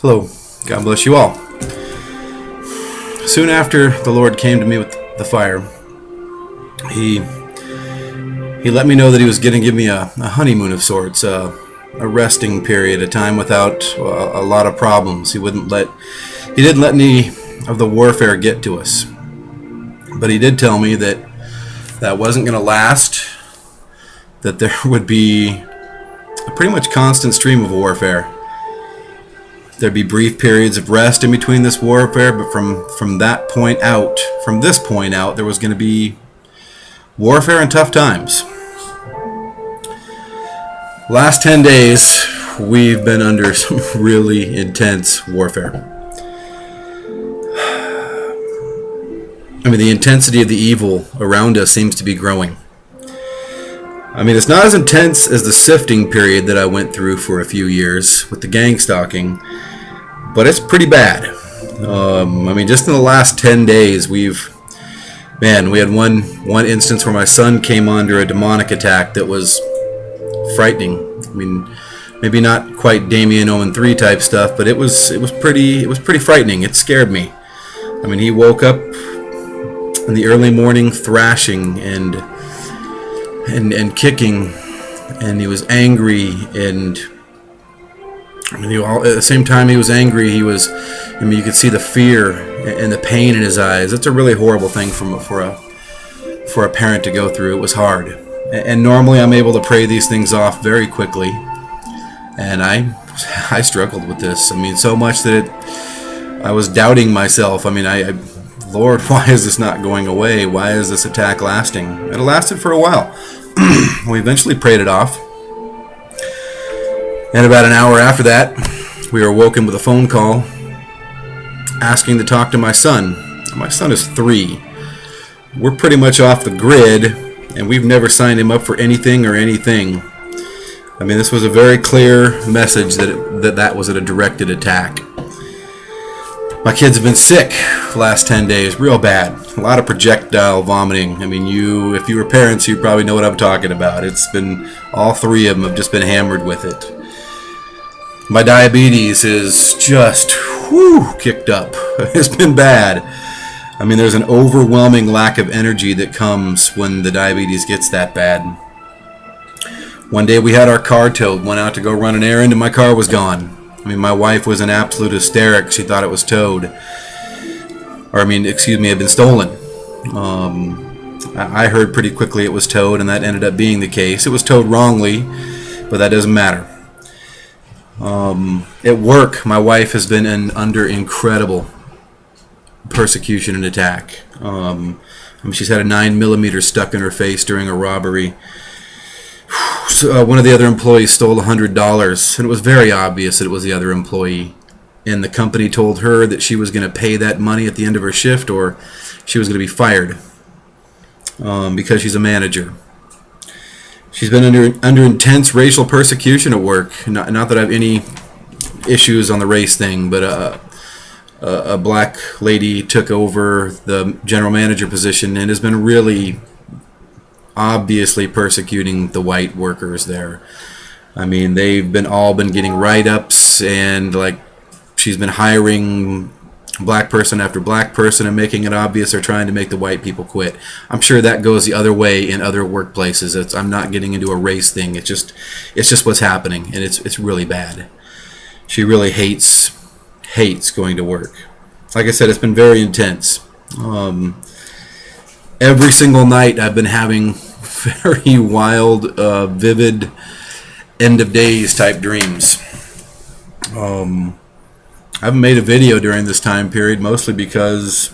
Hello, God bless you all. Soon after the Lord came to me with the fire, He let me know that He was going to give me a honeymoon of sorts, a resting period, a time without a lot of problems. He didn't let any of the warfare get to us. But He did tell me that that wasn't going to last, that there would be a pretty much constant stream of warfare. There'd be brief periods of rest in between this warfare, but from this point out, there was going to be warfare and tough times. Last 10 days, we've been under some really intense warfare. I mean, the intensity of the evil around us seems to be growing. I mean, it's not as intense as the sifting period that I went through for a few years with the gang stalking, but it's pretty bad. I mean, just in the last 10 days, we had one instance where my son came under a demonic attack that was frightening. I mean, maybe not quite Damien Omen 3 type stuff, but it was pretty frightening. It scared me. I mean, he woke up in the early morning thrashing and kicking, and he was angry, and at the same time he was angry, you could see the fear and the pain in his eyes. That's a really horrible thing for a parent to go through. It was hard, and normally I'm able to pray these things off very quickly, and I struggled with this. I mean, so much that I was doubting myself. I mean, Lord, why is this not going away? Why is this attack lasting? It lasted for a while. We eventually prayed it off. And about an hour after that, we were woken with a phone call asking to talk to my son. My son is 3. We're pretty much off the grid, and we've never signed him up for anything or anything. I mean, this was a very clear message that was a directed attack. My kids have been sick the last 10 days, real bad. A lot of projectile vomiting. I mean, if you were parents, you probably know what I'm talking about. It's been, all 3 of them have just been hammered with it. My diabetes is just, kicked up. It's been bad. I mean, there's an overwhelming lack of energy that comes when the diabetes gets that bad. One day we had our car towed, went out to go run an errand, and my car was gone. I mean, my wife was in absolute hysterics. She thought it was towed. Had been stolen. I heard pretty quickly it was towed, and that ended up being the case. It was towed wrongly, but that doesn't matter. At work, my wife has been under incredible persecution and attack. She's had a 9mm stuck in her face during a robbery. One of the other employees stole $100, and it was very obvious that it was the other employee. And the company told her that she was going to pay that money at the end of her shift, or she was going to be fired because she's a manager. She's been under intense racial persecution at work. Not that I have any issues on the race thing, but a black lady took over the general manager position and has been really obviously persecuting the white workers there. I mean, they've all been getting write-ups, and she's been hiring black person after black person and making it obvious they're trying to make the white people quit. I'm sure that goes the other way in other workplaces. I'm not getting into a race thing. It's just what's happening, and it's really bad. She really hates going to work. Like I said, it's been very intense. Every single night I've been having very wild, vivid, end of days type dreams. I haven't made a video during this time period, mostly because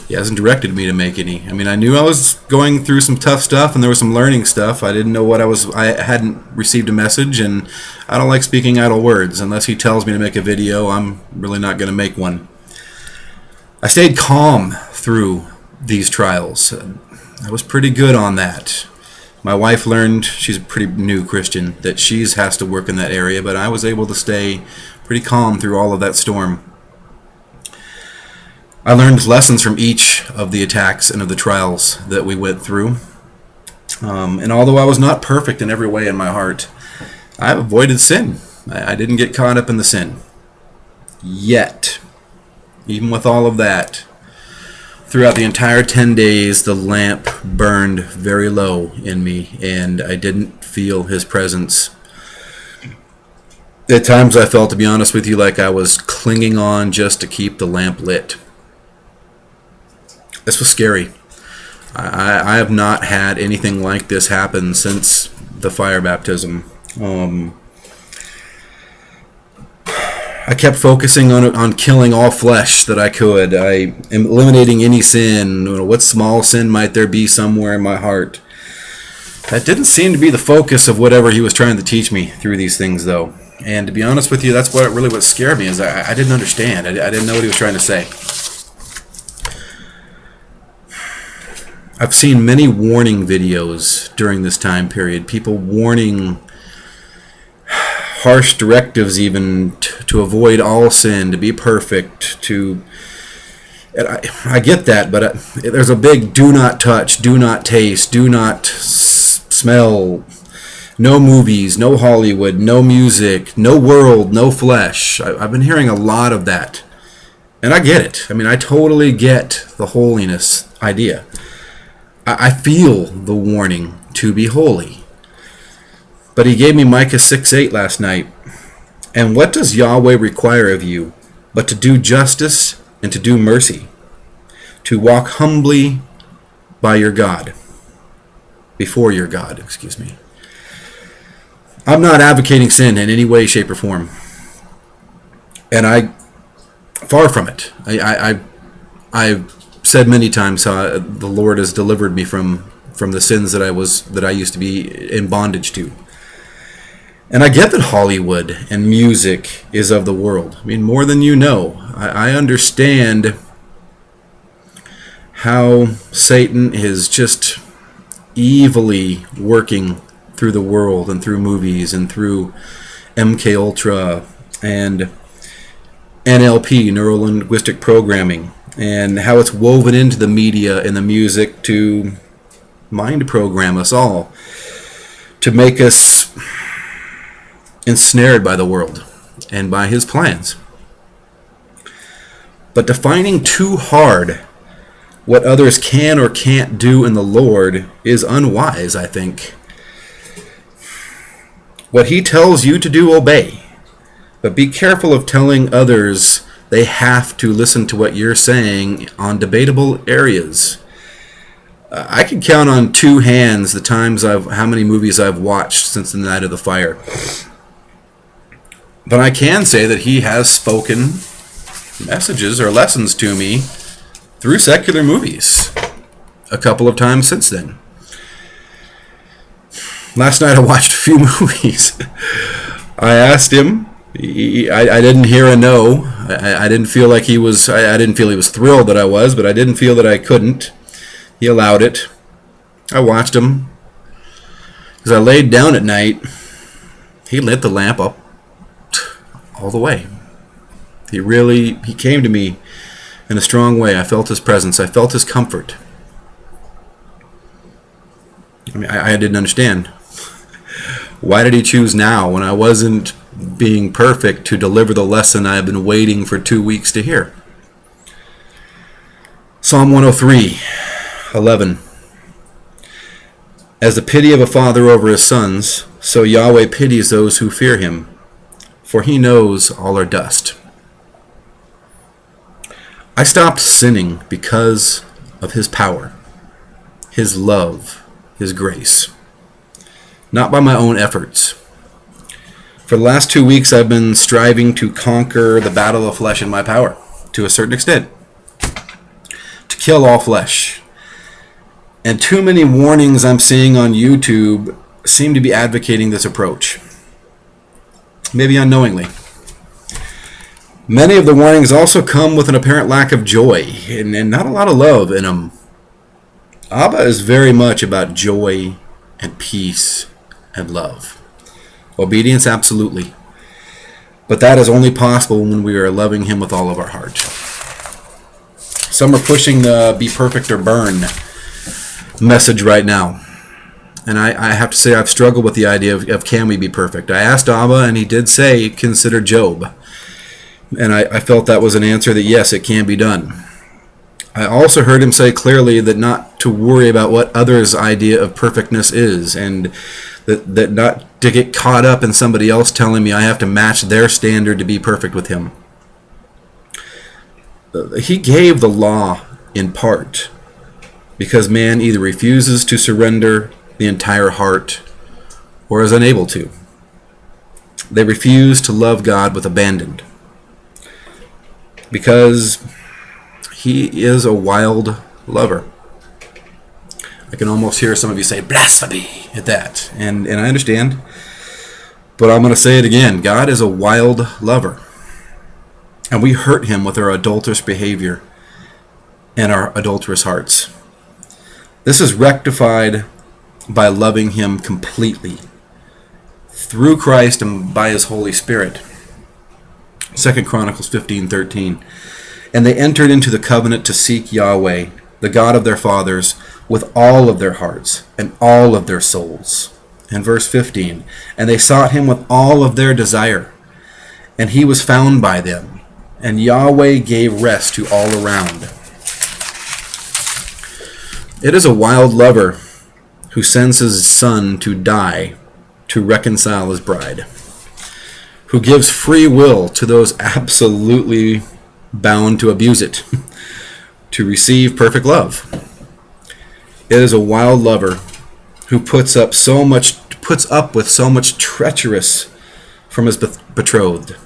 he hasn't directed me to make any. I mean, I knew I was going through some tough stuff, and there was some learning stuff. I didn't know I hadn't received a message, and I don't like speaking idle words. Unless he tells me to make a video, I'm really not going to make one. I stayed calm through these trials. I was pretty good on that. My wife learned, she's a pretty new Christian, that she has to work in that area, but I was able to stay pretty calm through all of that storm. I learned lessons from each of the attacks and of the trials that we went through. And although I was not perfect in every way in my heart, I avoided sin. I didn't get caught up in the sin. Yet, even with all of that, throughout the entire 10 days, the lamp burned very low in me, and I didn't feel his presence. At times I felt, to be honest with you, like I was clinging on just to keep the lamp lit. This was scary. I have not had anything like this happen since the fire baptism. I kept focusing on killing all flesh that I could. I am eliminating any sin. What small sin might there be somewhere in my heart? That didn't seem to be the focus of whatever he was trying to teach me through these things, though. And to be honest with you, that's what scared me, is I didn't understand. I didn't know what he was trying to say. I've seen many warning videos during this time period. People warning harsh directives even to avoid all sin, to be perfect, to... I get that, but there's a big do not touch, do not taste, do not smell, no movies, no Hollywood, no music, no world, no flesh. I've been hearing a lot of that. And I get it. I mean, I totally get the holiness idea. I feel the warning to be holy. But he gave me Micah 6:8 last night. And what does Yahweh require of you but to do justice and to do mercy, to walk humbly by your God, before your God, excuse me. I'm not advocating sin in any way, shape, or form. And far from it. I've said many times how the Lord has delivered me from the sins that I used to be in bondage to. And I get that Hollywood and music is of the world. I mean, more than you know. I understand how Satan is just evilly working through the world and through movies and through MK Ultra and NLP, neuro-linguistic programming, and how it's woven into the media and the music to mind program us all, to make us ensnared by the world and by his plans. But defining too hard what others can or can't do in the Lord is unwise, I think. What he tells you to do, obey. But be careful of telling others they have to listen to what you're saying on debatable areas. I can count on two hands the times how many movies I've watched since the night of the fire. But I can say that he has spoken messages or lessons to me through secular movies a couple of times since then. Last night I watched a few movies. I asked him. I didn't hear a no. I didn't feel like he was. I didn't feel he was thrilled that I was, but I didn't feel that I couldn't. He allowed it. I watched him. As I laid down at night, he lit the lamp up all the way. He came to me in a strong way. I felt his presence. I felt his comfort. I mean, I didn't understand. Why did he choose now when I wasn't being perfect to deliver the lesson I have been waiting for 2 weeks to hear? Psalm 103:11. As the pity of a father over his sons, so Yahweh pities those who fear him, for he knows all are dust. I stopped sinning because of his power, his love, his grace, not by my own efforts. For the last 2 weeks, I've been striving to conquer the battle of flesh in my power, to a certain extent, to kill all flesh. And too many warnings I'm seeing on YouTube seem to be advocating this approach, maybe unknowingly. Many of the warnings also come with an apparent lack of joy and not a lot of love in them. Abba is very much about joy and peace and love. Obedience, absolutely. But that is only possible when we are loving him with all of our heart. Some are pushing the be perfect or burn message right now. And I have to say I've struggled with the idea of can we be perfect. I asked Abba and he did say consider Job. And I felt that was an answer that, yes, it can be done. I also heard him say clearly that not to worry about what others' idea of perfectness is, and that not to get caught up in somebody else telling me I have to match their standard to be perfect with him. He gave the law in part because man either refuses to surrender the entire heart or is unable to. They refuse to love God with abandon because he is a wild lover. I can almost hear some of you say blasphemy at that, and I understand, but I'm going to say it again. God is a wild lover, and we hurt him with our adulterous behavior and our adulterous hearts. This is rectified by loving him completely through Christ and by his Holy Spirit. 2 Chronicles 15:13. And they entered into the covenant to seek Yahweh, the God of their fathers, with all of their hearts and all of their souls. And verse 15. And they sought him with all of their desire, and he was found by them, and Yahweh gave rest to all around. It is a wild lover who sends his son to die to reconcile his bride, who gives free will to those absolutely bound to abuse it, to receive perfect love. It is a wild lover who puts up with so much treacherous from his betrothed,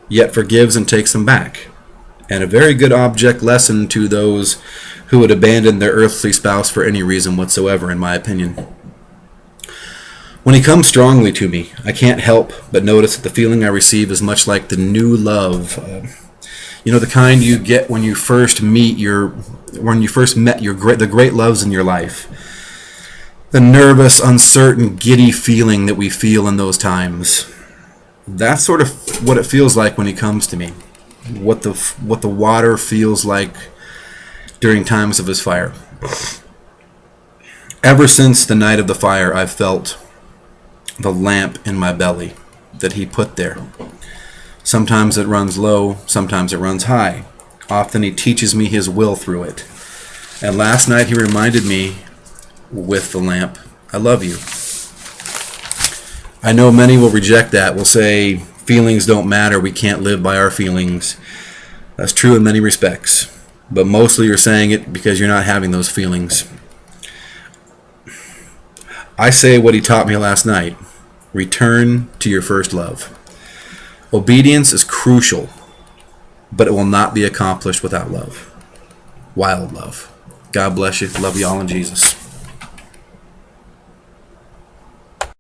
yet forgives and takes them back. And a very good object lesson to those who would abandon their earthly spouse for any reason whatsoever, in my opinion. When he comes strongly to me, I can't help but notice that the feeling I receive is much like the new love. The kind you get when you first met the great loves in your life. The nervous, uncertain, giddy feeling that we feel in those times. That's sort of what it feels like when he comes to me. What the water feels like during times of his fire. Ever since the night of the fire, I've felt the lamp in my belly that he put there. Sometimes it runs low, sometimes it runs high. Often he teaches me his will through it. And last night he reminded me with the lamp, I love you. I know many will reject that, will say feelings don't matter, we can't live by our feelings. That's true in many respects, but mostly you're saying it because you're not having those feelings. I say what he taught me last night. Return to your first love. Obedience is crucial, but it will not be accomplished without love. Wild love. God bless you. Love you all in Jesus.